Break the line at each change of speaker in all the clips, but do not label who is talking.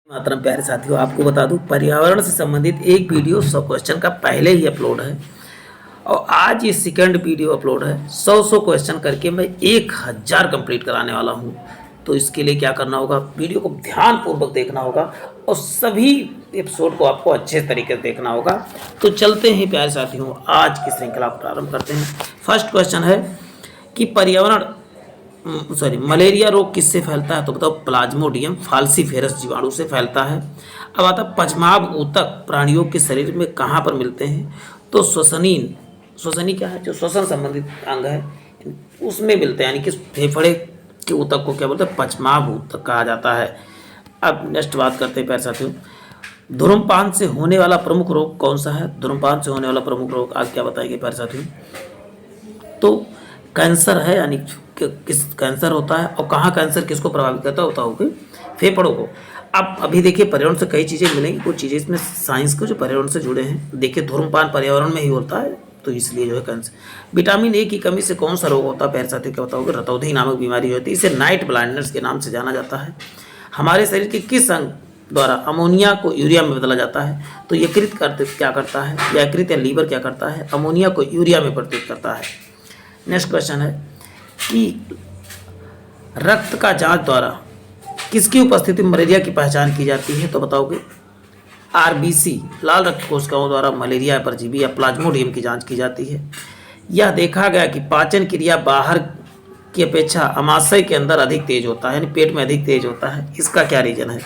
मातरम प्यारे साथियों, आपको बता दूं पर्यावरण से संबंधित एक वीडियो 100 क्वेश्चन का पहले ही अपलोड है और आज ये सेकंड वीडियो अपलोड है। 100 क्वेश्चन करके मैं 1000 कंप्लीट कराने वाला हूं। तो इसके लिए क्या करना होगा, वीडियो को ध्यानपूर्वक देखना होगा और सभी एपिसोड को आपको अच्छे तरीके से देखना होगा। तो चलते हैं प्यारे साथियों, आज की श्रृंखला को प्रारंभ करते हैं। फर्स्ट क्वेश्चन है कि मलेरिया रोग किससे फैलता है? तो बताओ, प्लाज्मोडियम फाल्सीफेरस जीवाणु से फैलता है। अब आता पचमाभ ऊतक प्राणियों के शरीर में कहाँ पर मिलते हैं? तो श्वसनी क्या है, जो श्वसन संबंधित अंग है उसमें मिलते हैं, यानी कि फेफड़े के ऊतक को क्या बोलते हैं? पचमाभ ऊतक कहा जाता है। अब नेक्स्ट बात करते हैं प्यारे साथियों, धूम्रपान से होने वाला प्रमुख रोग कौन सा है? धूम्रपान से होने वाला प्रमुख रोग आज क्या बताएंगे प्यारे साथियों? तो कैंसर है, यानी किस कैंसर होता है और कहाँ कैंसर किसको प्रभावित करता है? होता होगा फेफड़ों को। अब अभी देखिए, पर्यावरण से कई चीज़ें मिलेंगी, कुछ चीज़ें इसमें साइंस को जो पर्यावरण से जुड़े हैं। देखिए, धूम्रपान पर्यावरण में ही होता है, तो इसलिए जो है कैंसर। विटामिन ए की कमी से कौन सा रोग होता है प्यारे साथियों? क्या बताओगे? रतौंधी नामक बीमारी होती है, इसे नाइट ब्लाइंडनेस के नाम से जाना जाता है। हमारे शरीर के किस अंग द्वारा अमोनिया को यूरिया में बदला जाता है? तो यकृत क्या करता है? यकृत या लीवर क्या करता है? अमोनिया को यूरिया में परिवर्तित करता है। नेक्स्ट क्वेश्चन है कि रक्त का जांच द्वारा किसकी उपस्थिति में मलेरिया की पहचान की जाती है? तो बताओगे? आरबीसी लाल रक्त कोशिकाओं द्वारा मलेरिया परजीवी या प्लाज्मोडियम की जांच की जाती है। यह देखा गया कि पाचन क्रिया बाहर की अपेक्षा अमाशय के अंदर अधिक तेज होता है, यानी पेट में अधिक तेज होता है। इसका क्या रीजन है?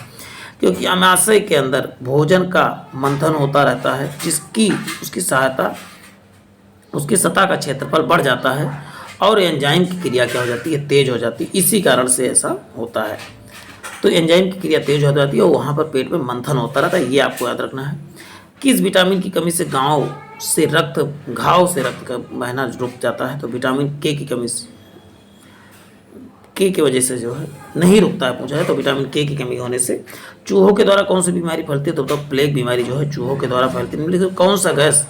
क्योंकि अमाशय के अंदर भोजन का मंथन होता रहता है, उसकी सतह का क्षेत्रफल बढ़ जाता है और एंजाइम की क्रिया क्या हो जाती है? तेज हो जाती है। इसी कारण से ऐसा होता है। तो एंजाइम की क्रिया तेज हो जाती है और वहाँ पर पेट में मंथन होता रहता है, ये आपको याद रखना है। किस विटामिन की कमी से घाव से रक्त का बहना रुक जाता है? तो विटामिन के की कमी से, के की वजह से जो है नहीं रुकता है, पूछा है। तो विटामिन के की कमी होने से चूहों के द्वारा कौन सी बीमारी फैलती है? तो प्लेग बीमारी जो है चूहों के द्वारा फैलती है। लेकिन कौन सा गैस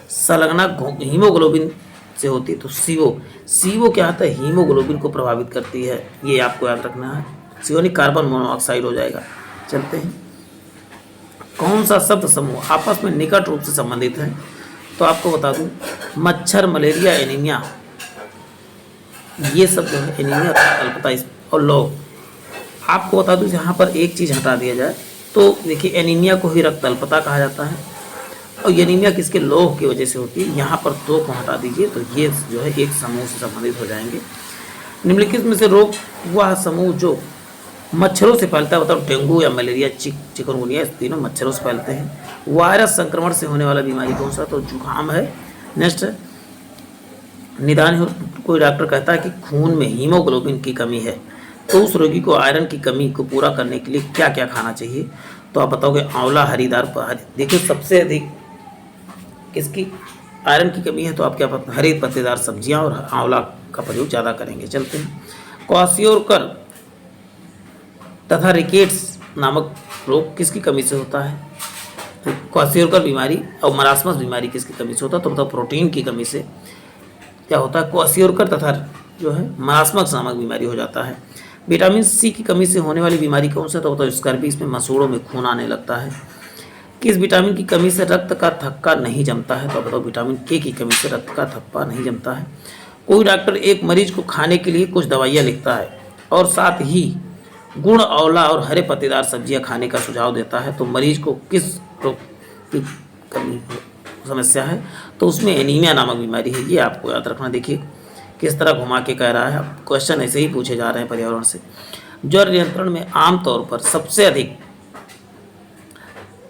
संलग्ना हीमोग्लोबिन से होती है? तो सीओ क्या होता है? हीमोग्लोबिन को प्रभावित करती है, ये आपको याद रखना है। सीओ कार्बन मोनोऑक्साइड हो जाएगा। चलते हैं, कौन सा शब्द समूह आपस में निकट रूप से संबंधित है? तो आपको बता दूं, मच्छर, मलेरिया, एनीमिया, ये सब जो है एनीमिया, अल्पता और लौह। आपको बता दूं, यहाँ पर एक चीज़ हटा दिया जाए तो देखिए, एनीमिया को ही रक्त अल्पता कहा जाता है और एनीमिया किसके? लौह की वजह से होती है। यहाँ पर दो को हटा दीजिए तो ये जो है एक समूह से संबंधित हो जाएंगे। निम्नलिखित में से रोग वह समूह जो मच्छरों से फैलता है, मतलब डेंगू या मलेरिया, चिकनगुनिया, इस तीनों मच्छरों से फैलते हैं। वायरस संक्रमण से होने वाला बीमारी कौन सा? तो जुकाम है। नेक्स्ट है, निदान है, कोई डॉक्टर कहता है कि खून में हीमोग्लोबिन की कमी है, तो उस रोगी को आयरन की कमी को पूरा करने के लिए क्या क्या खाना चाहिए? तो आप बताओगे? आंवला, हरीदार। देखिए, सबसे अधिक किसकी आयरन की कमी है? तो आप क्या पता, हरी पत्तेदार सब्जियां और आंवला का प्रयोग ज़्यादा करेंगे। चलते हैं, क्वाशियोरकर तथा रिकेट्स नामक रोग किसकी कमी से होता है? क्वाशियोरकर बीमारी और मरासमस बीमारी किसकी कमी से होता है? तो बताओ, प्रोटीन की कमी से क्या होता है? क्वाशियोरकर तथा जो है मरासमस नामक बीमारी हो जाता है। विटामिन सी की कमी से होने वाली बीमारी कौन सा? तो बताओ, स्कर्वी, इसमें मसूड़ों में खून आने लगता है। किस विटामिन की कमी से रक्त का थक्का नहीं जमता है? तो बताओ, विटामिन के की कमी से रक्त का थक्का नहीं जमता है। कोई डॉक्टर एक मरीज को खाने के लिए कुछ दवाइयाँ लिखता है और साथ ही गुड़, आंवला और हरे पत्तेदार सब्जियां खाने का सुझाव देता है, तो मरीज को किस रोग की कमी समस्या है? तो उसमें एनीमिया नामक बीमारी है, ये आपको याद रखना। देखिए किस तरह घुमा के कह रहा है, क्वेश्चन ऐसे ही पूछे जा रहे हैं पर्यावरण से। ज्वर नियंत्रण में आमतौर पर सबसे अधिक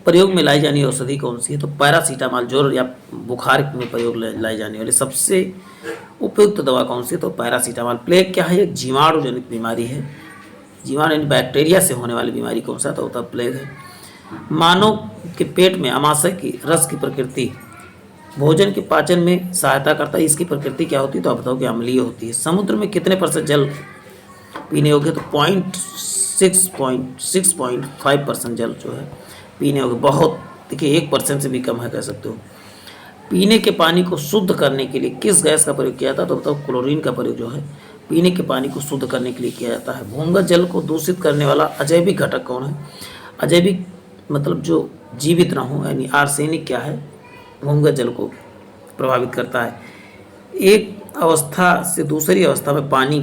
प्रयोग में लाई जाने वाली औषधि कौन सी है? तो पैरासीटामॉल। ज्वर या बुखार में प्रयोग लाई जाने वाली सबसे उपयुक्त दवा कौन सी है? तो पैरासीटामॉल। प्लेग क्या है? एक जीवाणु जनित बीमारी है, जीवाणु बैक्टीरिया से होने वाली बीमारी कौन सा? तो प्लेग है। मानव के पेट में अमाशय की रस की प्रकृति भोजन के पाचन में सहायता करता है, इसकी प्रकृति क्या होती है? तो आप बताओ कि अम्लीय होती है। समुद्र में कितने % जल पीने योग्य? तो 6.5% जल जो है पीने योग्य। बहुत, देखिए 1% से भी कम है, कह सकते हो। पीने के पानी को शुद्ध करने के लिए किस गैस का प्रयोग किया जाता है? तो बताओ, क्लोरीन का प्रयोग जो है पीने के पानी को शुद्ध करने के लिए किया जाता है। भूमिगत जल को दूषित करने वाला अजैविक घटक कौन है? अजैविक मतलब जो जीवित ना हो, यानी आर्सेनिक क्या है, भूमिगत जल को प्रभावित करता है। एक अवस्था से दूसरी अवस्था में पानी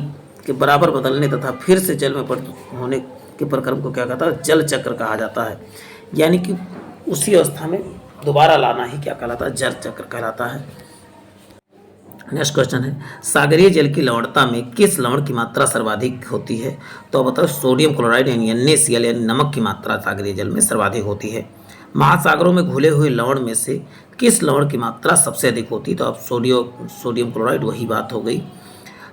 के बराबर बदलने तथा फिर से जल में परिवर्तित होने के प्रक्रम को क्या कहता है, जल चक्र कहा जाता है। यानी कि उसी अवस्था में दोबारा लाना ही क्या कहलाता है, जल चक्र कहलाता है। नेक्स्ट क्वेश्चन है, सागरीय जल की लवणता में किस लवण की मात्रा सर्वाधिक होती है? तो अब बताओ, सोडियम क्लोराइड यानी NaCl यानी नमक की मात्रा सागरीय जल में सर्वाधिक होती है। महासागरों में घुले हुए लवण में से किस लवण की मात्रा सबसे अधिक होती है? तो अब सोडियम क्लोराइड, वही बात हो गई।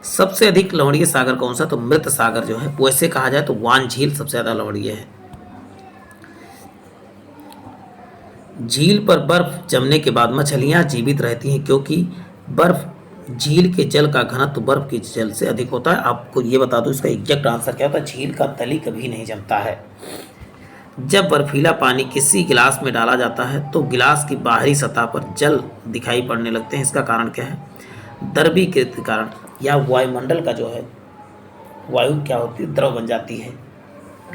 सबसे अधिक लवणीय सागर कौन सा? तो मृत सागर जो है, वैसे कहा जाए तो वान झील सबसे ज्यादा लवणीय है। झील पर बर्फ जमने के बाद मछलियां जीवित रहती हैं क्योंकि बर्फ झील के जल का घनत्व बर्फ के जल से अधिक होता है। आपको ये बता दूं, इसका एग्जैक्ट आंसर क्या होता है, झील का तली कभी नहीं जमता है। जब बर्फीला पानी किसी गिलास में डाला जाता है तो गिलास की बाहरी सतह पर जल दिखाई पड़ने लगते हैं। इसका कारण क्या है? द्रवीकृत के कारण, या वायुमंडल का जो है वायु क्या होती है, द्रव बन जाती है,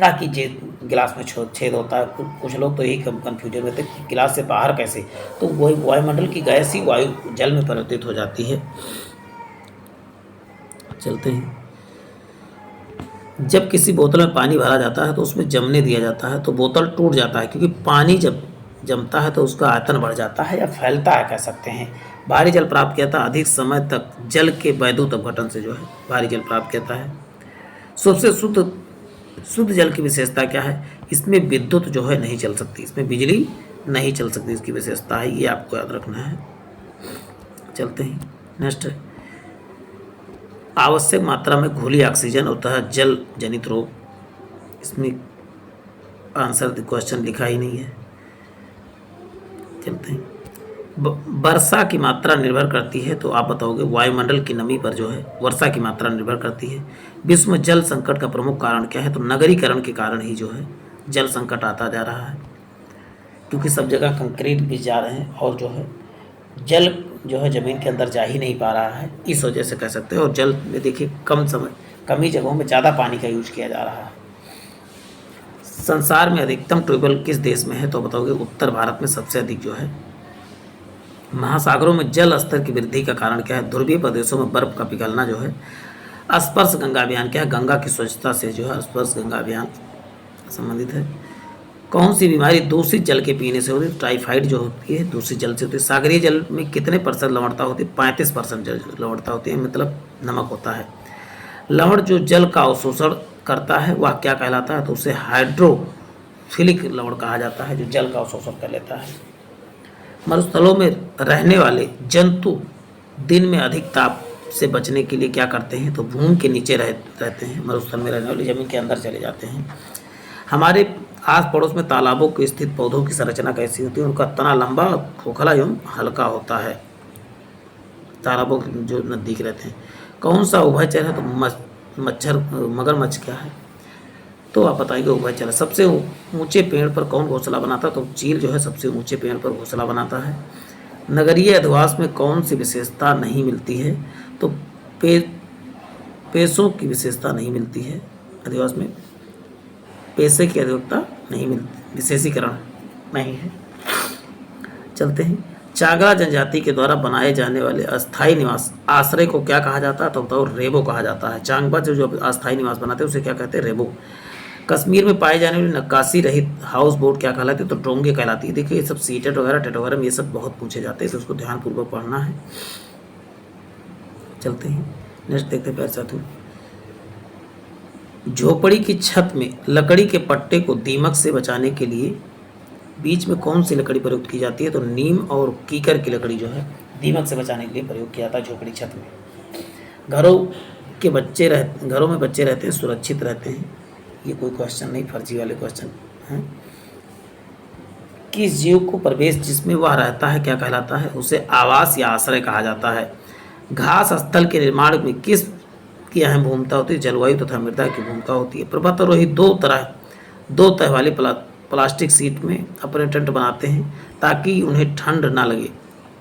ना कि जे गिलास में छेद होता है। कुछ लोग तो यही कंफ्यूजन रहते हैं कि गिलास से बाहर कैसे, तो वही वायुमंडल की गैस ही वायु जल में परिवर्तित हो जाती है। चलते हैं। जब किसी बोतल में पानी भरा जाता है तो उसमें जमने दिया जाता है तो बोतल टूट जाता है, क्योंकि पानी जब जमता है तो उसका आयतन बढ़ जाता है या फैलता है कह सकते हैं। भारी जल प्राप्त किया था अधिक समय तक जल के वैद्युत अपघटन से जो है भारी जल प्राप्त किया है। सबसे शुद्ध जल की विशेषता क्या है? इसमें विद्युत जो है नहीं चल सकती, इसमें बिजली नहीं चल सकती, इसकी विशेषता है, ये आपको याद रखना है। चलते हैं नेक्स्ट है, आवश्यक मात्रा में घुली ऑक्सीजन होता है जल जनित रोग। इसमें आंसर क्वेश्चन लिखा ही नहीं है। चलते हैं, वर्षा की मात्रा निर्भर करती है, तो आप बताओगे वायुमंडल की नमी पर जो है वर्षा की मात्रा निर्भर करती है। विश्व में जल संकट का प्रमुख कारण क्या है? तो नगरीकरण के कारण ही जो है जल संकट आता जा रहा है, क्योंकि सब जगह कंक्रीट बिछ जा रहे हैं और जो है जल जो है ज़मीन के अंदर जा ही नहीं पा रहा है, इस वजह से कह सकते हैं। और जल में देखिए कम ही जगहों में ज़्यादा पानी का यूज किया जा रहा है। संसार में अधिकतम ट्यूबवेल किस देश में है? तो बताओगे उत्तर भारत में सबसे अधिक जो है। महासागरों में जल स्तर की वृद्धि का कारण क्या है? ध्रुवीय प्रदेशों में बर्फ का पिघलना जो है। स्पर्श गंगा अभियान क्या है? गंगा की स्वच्छता से जो है स्पर्श गंगा अभियान संबंधित है। कौन सी बीमारी दूषित जल के पीने से होती है? टाइफाइड जो होती है दूषित जल से होती है। सागरीय जल में कितने % लवणता होती है? 35% जल लवणता होती है, मतलब नमक होता है। लवण जो जल का अवशोषण करता है वह क्या कहलाता है? तो उसे हाइड्रोफिलिक लवण कहा जाता है, जो जल का अवशोषण कर लेता है। मरुस्थलों में रहने वाले जंतु दिन में अधिक ताप से बचने के लिए क्या करते हैं? तो भूमि के नीचे रहते हैं। मरुस्थल में रहने वाले जमीन के अंदर चले जाते हैं। हमारे आस पड़ोस में तालाबों के स्थित पौधों की संरचना कैसी होती है? उनका तना लंबा, खोखला एवं हल्का होता है, तालाबों के जो नज़दीक रहते हैं। कौन सा उभयचर है? तो मगरमच्छ क्या है? तो आप बताइए उभयचर। सबसे ऊंचे पेड़ पर कौन घोंसला बनाता है? तो चील जो है सबसे ऊंचे पेड़ पर घोंसला बनाता है। नगरीय अधिवास में कौन सी विशेषता नहीं मिलती है? तो पेशों की विशेषता नहीं मिलती है। अधिवास में पेशे की अधिकता नहीं मिलती, विशेषीकरण नहीं है। चलते हैं, चागला जनजाति के द्वारा बनाए जाने वाले अस्थायी निवास आश्रय को क्या कहा जाता है? तो बताओ रेबो कहा जाता है। चांगबा जो अस्थायी निवास बनाते हैं उसे क्या कहते हैं? रेबो। कश्मीर में पाए जाने वाली नक्काशी रहित हाउस बोट क्या कहलाती है? तो डोंगे कहलाती है। देखिए ये सब सीटेट वगैरह टेट वगैरह में ये सब बहुत पूछे जाते हैं, तो उसको ध्यानपूर्वक पढ़ना है। चलते हैं नेक्स्ट देखते हैं। साथियों, झोपड़ी की छत में लकड़ी के पट्टे को दीमक से बचाने के लिए बीच में कौन सी लकड़ी प्रयुक्त की जाती है? तो नीम और कीकर की लकड़ी जो है दीमक से बचाने के लिए प्रयोग किया जाता है झोपड़ी छत में। घरों में बच्चे रहते हैं, सुरक्षित रहते हैं। ये कोई क्वेश्चन नहीं, फर्जी वाले क्वेश्चन हैं। किस जीव को प्रवेश जिसमें वह रहता है क्या कहलाता है? उसे आवास या आश्रय कहा जाता है। घास स्थल के निर्माण में किस की अहम भूमिका होती है? जलवायु तथा मृदा की भूमिका होती है। पर्वतारोही दो तह वाली प्लास्टिक सीट में अपने टेंट बनाते हैं ताकि उन्हें ठंड ना लगे।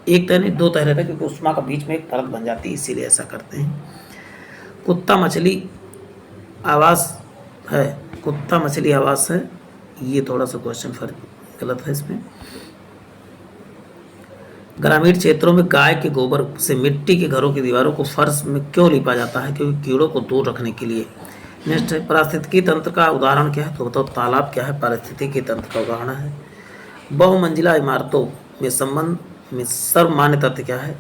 एक तह नहीं, 2 तह रहता है, क्योंकि उष्मा का बीच में एक परत बन जाती है, इसीलिए ऐसा करते हैं। कुत्ता मछली आवास है, ये थोड़ा सा क्वेश्चन फर्क गलत है इसमें। ग्रामीण क्षेत्रों में गाय के गोबर से मिट्टी के घरों की दीवारों को फर्श में क्यों लिपा जाता है? क्योंकि कीड़ों को दूर रखने के लिए। नेक्स्ट है, पारिस्थितिकी तंत्र का उदाहरण क्या है? तो बताओ तालाब क्या है? पारिस्थितिकी तंत्र का उदाहरण है। बहुमंजिला इमारतों में संबंध में सर्वमान्य तथ्य क्या है?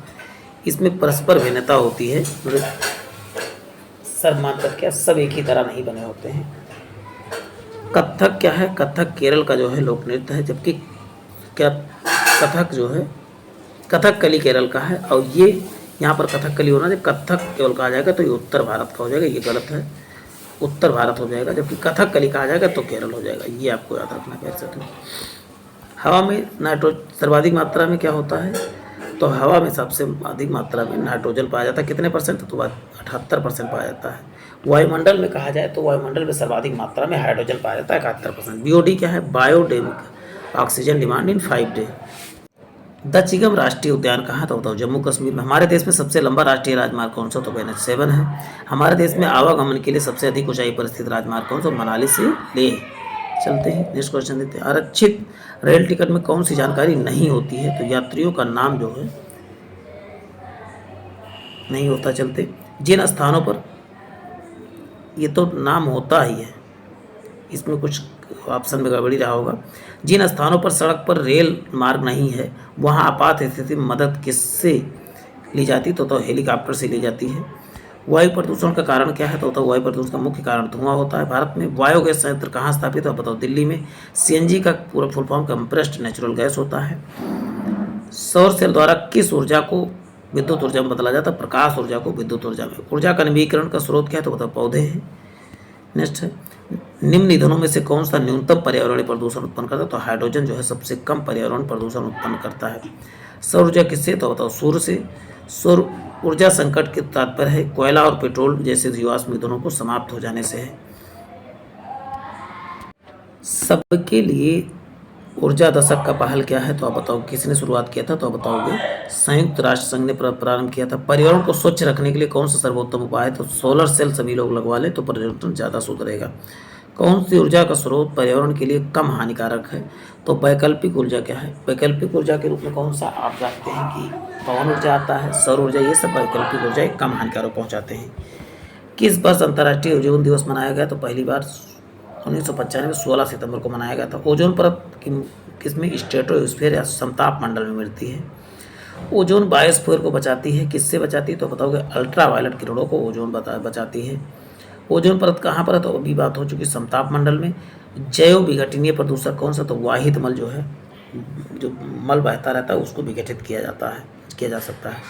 इसमें परस्पर भिन्नता होती है। सर्वमान्य तथ्य क्या? सब एक ही तरह नहीं बने होते हैं। कथक क्या है? कथक केरल का जो है लोक नृत्य है, जबकि क्या कथक जो है कथकली केरल का है। और ये यहाँ पर कथकली होना, जब कथक केवल कहा जाएगा तो ये उत्तर भारत का हो जाएगा, ये गलत है, उत्तर भारत हो जाएगा। जबकि कथकली कहा जाएगा तो केरल हो जाएगा, ये आपको याद रखना कह सकते हो। हवा में सर्वाधिक मात्रा में क्या होता है? तो हवा में सबसे अधिक मात्रा में नाइट्रोजन पाया जाता है। कितने परसेंट? तो 78% पाया जाता है। वायुमंडल में कहा जाए तो वायुमंडल में सर्वाधिक मात्रा में हाइड्रोजन पाया जाता है, 71%। बीओडी क्या है? Biochemical oxygen demand in 5 day. Dachigam राष्ट्रीय उद्यान कहाँ? तो बताओ जम्मू कश्मीर में। हमारे देश में सबसे लंबा राष्ट्रीय राजमार्ग कौन सा? तो NH7 है। हमारे देश में आवागमन के लिए सबसे अधिक ऊंचाई पर स्थित राजमार्ग कौन सा? मनाली से लेह। चलते हैं नेक्स्ट क्वेश्चन देते हैं। आरक्षित रेल टिकट में कौन सी जानकारी नहीं होती है? तो यात्रियों का नाम जो है नहीं होता। चलते, जिन स्थानों पर, ये तो नाम होता ही है, इसमें कुछ ऑप्शन में गड़बड़ी रहा होगा। जिन स्थानों पर सड़क पर रेल मार्ग नहीं है वहाँ आपात स्थिति में मदद किससे ली जाती? तो हेलीकॉप्टर से ली जाती है। वायु प्रदूषण का कारण क्या है? तो वायु प्रदूषण का मुख्य कारण धुआं होता है। भारत में बायोगैस संयंत्र कहाँ स्थापित है? बताओ दिल्ली में। CNG का पूरा full form compressed natural gas होता है। सौर सेल द्वारा किस ऊर्जा को विद्युत ऊर्जा में बदला जाता है? प्रकाश ऊर्जा को विद्युत ऊर्जा में। ऊर्जा का नवीकरण का स्रोत क्या है? तो बताओ पौधे हैं। नेक्स्ट है, निम्न ईंधनों में से कौन सा न्यूनतम पर्यावरणीय प्रदूषण उत्पन्न करता है? तो हाइड्रोजन जो है सबसे कम पर्यावरण प्रदूषण उत्पन्न करता है। सौर ऊर्जा किससे? तो बताओ सूर्य से। सौर ऊर्जा संकट के तात्पर्य है कोयला और पेट्रोल जैसे जीवाश्म ईंधनों को समाप्त हो जाने से है। सबके लिए ऊर्जा दशक का पहल क्या है? तो आप बताओ किसने शुरुआत किया था? तो आप बताओगे संयुक्त राष्ट्र संघ ने प्रारंभ किया था। पर्यावरण को स्वच्छ रखने के लिए कौन सा सर्वोत्तम उपाय है? तो सोलर सेल सभी लोग लगवा लें तो पर्यावरण ज़्यादा सुधरेगा। कौन सी ऊर्जा का स्रोत पर्यावरण के लिए कम हानिकारक है? तो वैकल्पिक ऊर्जा क्या है? वैकल्पिक ऊर्जा के रूप में कौन सा आप जानते हैं कि पवन ऊर्जा आता है, सौर ऊर्जा, ये सब वैकल्पिक ऊर्जा कम हानिकारक पहुँचाते हैं। किस वर्ष अंतर्राष्ट्रीय ओजोन दिवस मनाया गया? तो पहली बार 1995 में 16 सितंबर को मनाया गया था। ओजोन परत किसमें? स्ट्रेटोस्फीयर या समताप मंडल में मिलती है। ओजोन बायोस्फीयर को बचाती है। किससे बचाती है? तो बताओगे अल्ट्रा वायलेट किरणों को ओजोन बचाती है। ओजोन परत कहाँ पर है? तो अभी बात हो चुकी समताप मंडल में। जैव विघटनीय प्रदूषक कौन सा? तो वाहित मल जो है, जो मल बहता रहता है उसको विघटित किया जा सकता है।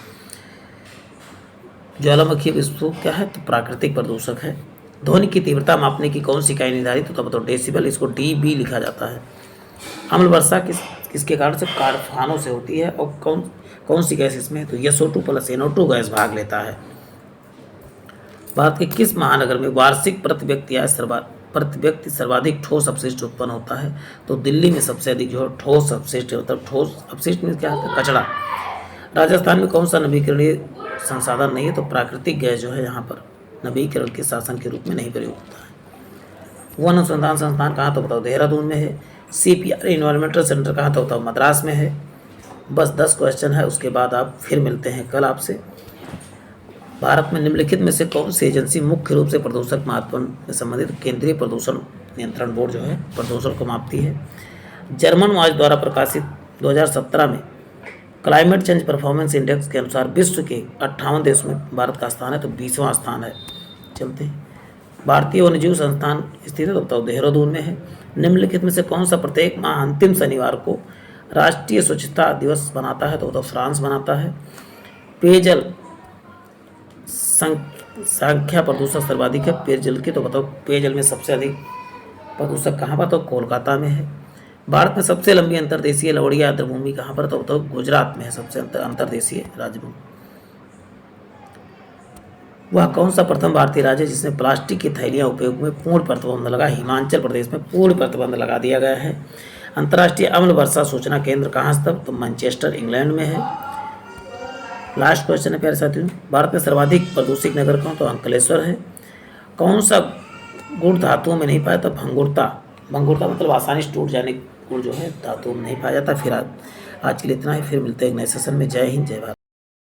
ज्वालामुखी विस्फोट क्या है? तो प्राकृतिक प्रदूषक है। ध्वनि की तीव्रता मापने की कौन सी इकाई निर्धारित? तो बताओ डेसिबल, इसको dB लिखा जाता है। अम्ल वर्षा किसके कारण से? कारखानों से होती है। और कौन सी गैस इसमें? तो SO2 + NO2 गैस भाग लेता है। भारत के किस महानगर में वार्षिक प्रति व्यक्ति सर्वाधिक ठोस अपशिष्ट उत्पन्न होता है? तो दिल्ली में सबसे अधिक जो ठोस अपशिष्ट, मतलब ठोस अपशिष्ट में क्या होता है? कचरा। राजस्थान में कौन सा नवीकरणीय संसाधन नहीं है? तो प्राकृतिक गैस जो है यहाँ पर नवीकरण के साधन के रूप में नहीं प्रयोग होता है। वन अनुसंधान संस्थान कहाँ? तो बताओ देहरादून में है। CPR इन्वायरमेंटल सेंटर कहाँ? तो बताओ मद्रास में है। बस 10 क्वेश्चन है, उसके बाद आप फिर मिलते हैं कल आपसे। भारत में निम्नलिखित में से कौन सी एजेंसी मुख्य रूप से प्रदूषक मापन से संबंधित? केंद्रीय प्रदूषण नियंत्रण बोर्ड जो है प्रदूषण को मापती है। जर्मन वॉच द्वारा प्रकाशित 2017 में क्लाइमेट चेंज परफॉर्मेंस इंडेक्स के अनुसार विश्व के 58 देशों में भारत का स्थान है, तो 20वां स्थान है। चलते हैं, भारतीय वन्यजीव संस्थान स्थित है, तो बताओ देहरादून में है। निम्नलिखित में से कौन सा प्रत्येक माह अंतिम शनिवार को राष्ट्रीय स्वच्छता दिवस बनाता है? तो बताओ फ्रांस बनाता है। पेयजल संख्या प्रदूषक सर्वाधिक है पेयजल की, तो बताओ पेयजल में सबसे अधिक प्रदूषक कहाँ पर? तो कोलकाता में है। भारत में सबसे लंबी अंतर्देशीय लवड़िया आर्द्रभूमि कहाँ पर? तो बताओ गुजरात में है सबसे अंतर्देशीय राज्यभूमि। वह कौन सा प्रथम भारतीय राज्य है जिसमें प्लास्टिक की थैलियां उपयोग में पूर्ण प्रतिबंध लगा? हिमाचल प्रदेश में पूर्ण प्रतिबंध लगा दिया गया है। अंतर्राष्ट्रीय अम्ल वर्षा सूचना केंद्र कहाँ स्थित? तो मैनचेस्टर इंग्लैंड में है। लास्ट क्वेश्चन है प्यारे साथियों, भारत में सर्वाधिक प्रदूषित नगर कौन? तो अंकलेश्वर है। कौन सा गुण धातुओं में नहीं पाया? तो भंगुरता भंगुरता मतलब आसानी से टूट जाने गुण जो है धातु में नहीं पाया जाता। फिर आज के लिए इतना ही, फिर मिलते हैं एक नए सेशन में। जय हिंद, जय भारत।